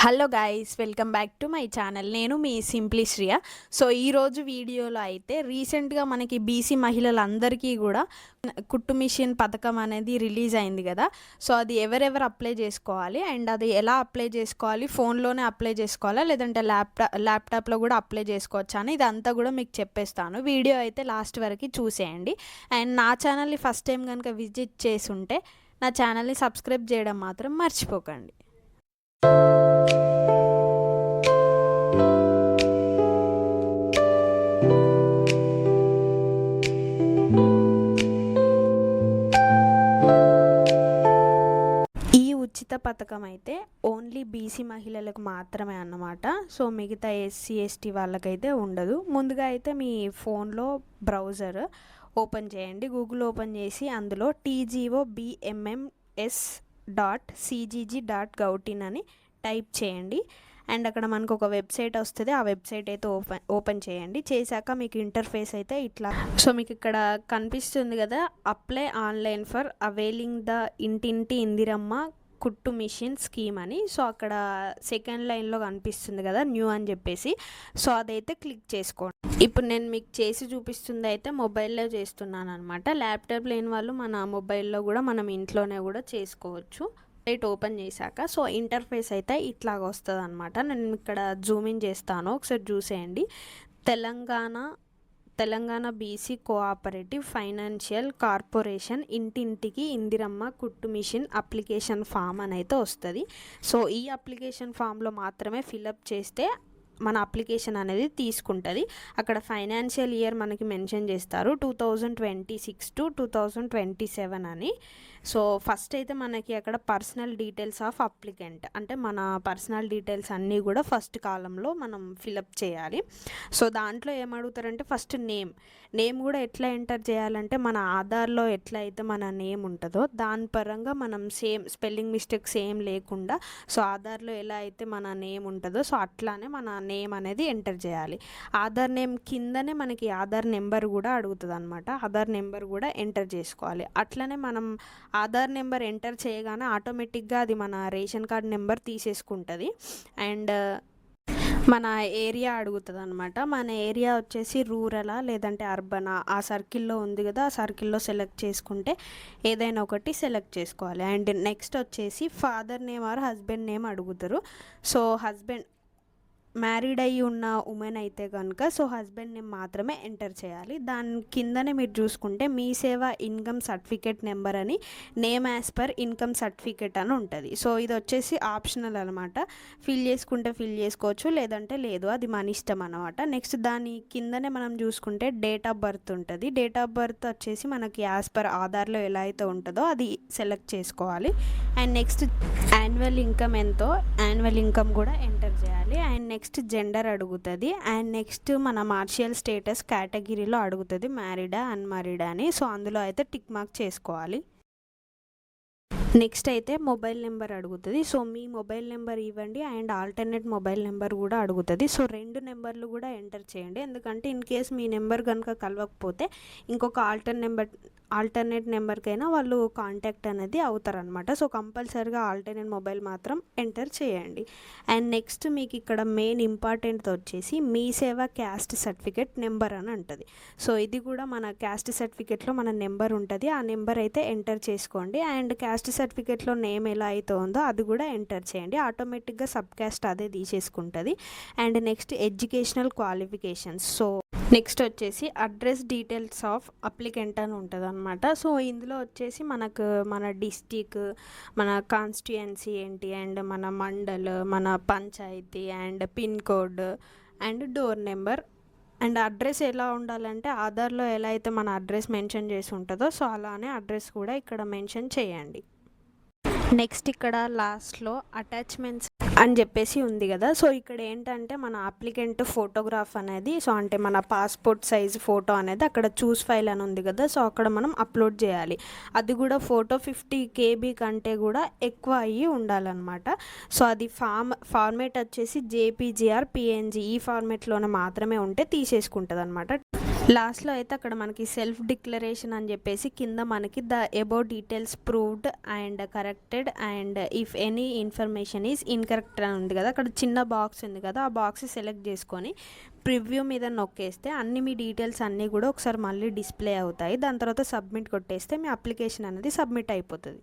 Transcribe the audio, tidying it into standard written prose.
Hello guys, welcome back to my channel. నేను మీ simply Shriya. So ఈరోజు వీడియోలో అయితే రీసెంట్గా మనకి బీసీ మహిళలందరికీ కూడా కుట్టు మిషన్ పథకం అనేది రిలీజ్ అయింది కదా. సో అది ఎవరెవరు అప్లై చేసుకోవాలి అండ్ అది ఎలా అప్లై చేసుకోవాలి, ఫోన్లోనే అప్లై చేసుకోవాలా లేదంటే ల్యాప్టాప్లో కూడా అప్లై చేసుకోవచ్చా అని ఇదంతా కూడా మీకు చెప్పేస్తాను. వీడియో అయితే లాస్ట్ వరకు చూసేయండి. అండ్ నా ఛానల్ని ఫస్ట్ టైం కనుక విజిట్ చేసి ఉంటే నా ఛానల్ని సబ్స్క్రైబ్ చేయడం మాత్రం మర్చిపోకండి. ఉచిత పథకం అయితే ఓన్లీ బీసీ మహిళలకు మాత్రమే అన్నమాట. సో మిగతా ఎస్సీ ఎస్టీ వాళ్ళకైతే ఉండదు. ముందుగా అయితే మీ ఫోన్లో బ్రౌజర్ ఓపెన్ చేయండి. గూగుల్ ఓపెన్ చేసి అందులో tgobmms.cgg.gov.in అని టైప్ చేయండి. అండ్ అక్కడ మనకు ఒక వెబ్సైట్ వస్తుంది. ఆ వెబ్సైట్ అయితే ఓపెన్ చేయండి. చేశాక మీకు ఇంటర్ఫేస్ అయితే ఇట్లా, సో మీకు ఇక్కడ కనిపిస్తుంది కదా, apply online for availing the ఇంటింటి ఇందిరమ్మ కుట్టు మిషన్ స్కీమ్ అని. సో అక్కడ సెకండ్ లైన్లో కనిపిస్తుంది కదా న్యూ అని చెప్పేసి, సో అదైతే క్లిక్ చేసుకోండి. ఇప్పుడు నేను మీకు చేసి చూపిస్తుంది అయితే మొబైల్లో చేస్తున్నాను అనమాట. ల్యాప్టాప్ లేని వాళ్ళు మన మొబైల్లో కూడా మనం ఇంట్లోనే కూడా చేసుకోవచ్చు. సైట్ ఓపెన్ చేశాక సో ఇంటర్ఫేస్ అయితే ఇట్లాగ వస్తుంది అనమాట. నేను ఇక్కడ జూమ్ ఇన్ చేస్తాను, ఒకసారి చూసేయండి. Telangana BC cooperative financial corporation ఇంటింటికి ఇందిరమ్మ కుట్టు మిషన్ అప్లికేషన్ ఫామ్ అని అయితే వస్తుంది. సో ఈ అప్లికేషన్ ఫామ్లో మాత్రమే ఫిలప్ చేస్తే మన అప్లికేషన్ అనేది తీసుకుంటుంది. అక్కడ ఫైనాన్షియల్ ఇయర్ మనకి మెన్షన్ చేస్తారు 2026 to 2027 అని. సో ఫస్ట్ అయితే మనకి అక్కడ పర్సనల్ డీటెయిల్స్ ఆఫ్ అప్లికెంట్ అంటే మన పర్సనల్ డీటెయిల్స్ అన్నీ కూడా ఫస్ట్ కాలంలో మనం ఫిలప్ చేయాలి. సో దాంట్లో ఏమడుగుతారంటే ఫస్ట్ నేమ్ కూడా ఎట్లా ఎంటర్ చేయాలంటే మన ఆధార్లో ఎట్లా అయితే మన నేమ్ ఉంటుందో దాని పరంగా మనం సేమ్ స్పెల్లింగ్ మిస్టేక్స్ ఏం లేకుండా, సో ఆధార్లో ఎలా అయితే మన నేమ్ ఉంటుందో సో అట్లానే మన నేమ్ అనేది ఎంటర్ చేయాలి. ఆధార్ నేమ్ కిందనే మనకి ఆధార్ నెంబర్ కూడా అడుగుతుంది అనమాట. ఆధార్ నెంబర్ కూడా ఎంటర్ చేసుకోవాలి. అట్లనే మనం ఆధార్ నెంబర్ ఎంటర్ చేయగానే ఆటోమేటిక్గా అది మన రేషన్ కార్డ్ నెంబర్ తీసేసుకుంటుంది. అండ్ మన ఏరియా అడుగుతుంది అనమాట. మన ఏరియా వచ్చేసి రూరలా లేదంటే అర్బనా, ఆ సర్కిల్లో ఉంది కదా, ఆ సర్కిల్లో సెలెక్ట్ చేసుకుంటే ఏదైనా ఒకటి సెలెక్ట్ చేసుకోవాలి. అండ్ నెక్స్ట్ వచ్చేసి father name or husband name అడుగుతారు. సో హస్బెండ్ మ్యారీడ్ అయ్యి ఉన్న ఉమెన్ అయితే కనుక సో హస్బెండ్ నేమ్ మాత్రమే ఎంటర్ చేయాలి. దాని కిందనే మీరు చూసుకుంటే మీ సేవ ఇన్కమ్ సర్టిఫికేట్ నెంబర్ అని name as per income certificate అని ఉంటుంది. సో ఇది వచ్చేసి ఆప్షనల్ అనమాట. ఫిల్ చేసుకుంటే ఫిల్ చేసుకోవచ్చు, లేదంటే లేదు, అది మన ఇష్టం అనమాట. నెక్స్ట్ దాని కిందనే మనం చూసుకుంటే డేట్ ఆఫ్ బర్త్ ఉంటుంది. డేట్ ఆఫ్ బర్త్ వచ్చేసి మనకి యాజ్ పర్ ఆధార్లో ఎలా అయితే ఉంటుందో అది సెలెక్ట్ చేసుకోవాలి. అండ్ నెక్స్ట్ యాన్యువల్ ఇన్కమ్ ఎంతో యాన్యువల్ ఇన్కమ్ కూడా ఎంటర్ చేయాలి. అండ్ నెక్స్ట్ జెండర్ అడుగుతుంది. అండ్ నెక్స్ట్ మన మార్షియల్ స్టేటస్ కేటగిరీలో అడుగుతుంది, మ్యారీడా అన్మ్యారీడా అని. సో అందులో అయితే టిక్ మార్క్ చేసుకోవాలి. నెక్స్ట్ అయితే మొబైల్ నెంబర్ అడుగుతుంది. సో మీ మొబైల్ నెంబర్ ఇవ్వండి అండ్ ఆల్టర్నేట్ మొబైల్ నెంబర్ కూడా అడుగుతుంది. సో 2 నెంబర్లు కూడా ఎంటర్ చేయండి. ఎందుకంటే ఇన్ కేస్ మీ నెంబర్ కనుక కలవకపోతే ఇంకొక ఆల్టర్నేట్ నెంబర్కైనా వాళ్ళు కాంటాక్ట్ అనేది అవుతారనమాట. సో కంపల్సరీగా ఆల్టర్నేట్ మొబైల్ మాత్రం ఎంటర్ చేయండి. అండ్ నెక్స్ట్ మీకు ఇక్కడ మెయిన్ ఇంపార్టెంట్ వచ్చేసి మీ సేవ క్యాస్ట్ సర్టిఫికేట్ నెంబర్ అని ఉంటుంది. సో ఇది కూడా మన క్యాస్ట్ సర్టిఫికేట్లో మన నెంబర్ ఉంటుంది. ఆ నెంబర్ అయితే ఎంటర్ చేసుకోండి. అండ్ క్యాస్ట్ సర్టిఫికేట్లో నేమ్ ఎలా అయితే ఉందో అది కూడా ఎంటర్ చేయండి. ఆటోమేటిక్గా సబ్ క్యాస్ట్ అదే తీసేసుకుంటుంది. And next educational qualifications. So next వచ్చేసి అడ్రస్ డీటెయిల్స్ ఆఫ్ అప్లికెంట్ అని ఉంటుంది అనమాట. సో ఇందులో వచ్చేసి మనకు మన డిస్టిక్, మన కాన్స్టిట్యుయెన్సీ ఏంటి, అండ్ మన మండల్, మన panchayati, and pin code, and door number. And address ఎలా ఉండాలంటే ఆధార్లో ఎలా అయితే మన అడ్రస్ మెన్షన్ చేసి ఉంటుందో సో అలానే అడ్రస్ కూడా ఇక్కడ మెన్షన్ చేయండి. నెక్స్ట్ ఇక్కడ లాస్ట్లో అటాచ్మెంట్స్ అని చెప్పేసి ఉంది కదా. సో ఇక్కడ ఏంటంటే మన అప్లికెంట్ ఫోటోగ్రాఫ్ అనేది, సో అంటే మన పాస్పోర్ట్ సైజ్ ఫోటో అనేది అక్కడ చూస్ ఫైల్ అని ఉంది కదా, సో అక్కడ మనం అప్లోడ్ చేయాలి. అది కూడా ఫోటో 50 KB కంటే కూడా ఎక్కువ అయ్యి ఉండాలన్నమాట. సో అది ఫార్మేట్ వచ్చేసి JPG or PNG ఈ ఫార్మేట్లోనే మాత్రమే ఉంటే తీసేసుకుంటుంది అనమాట. లాస్ట్‌లో అయితే అక్కడ మనకి సెల్ఫ్ డిక్లరేషన్ అని జెప్పేసి కింద మనకి the above details proved and corrected and if any information is incorrect అని ఉంది గదా! అక్కడ చిన్న బాక్స్ ఉంది కదా! ఆ బాక్స్ సెలెక్ట్ జేసుకొని ప్రివ్యూ మీద నొక్కేస్తే అన్ని మీ డీటెయిల్స్ అన్నీ గూడా ఒకసారి మళ్ళీ డిస్‌ప్లే అవుతాయి. దాని తర్వాత సబ్మిట్ కొట్టేస్తే మీ అప్లికేషన్ అనేది సబ్మిట్ అయిపోతది.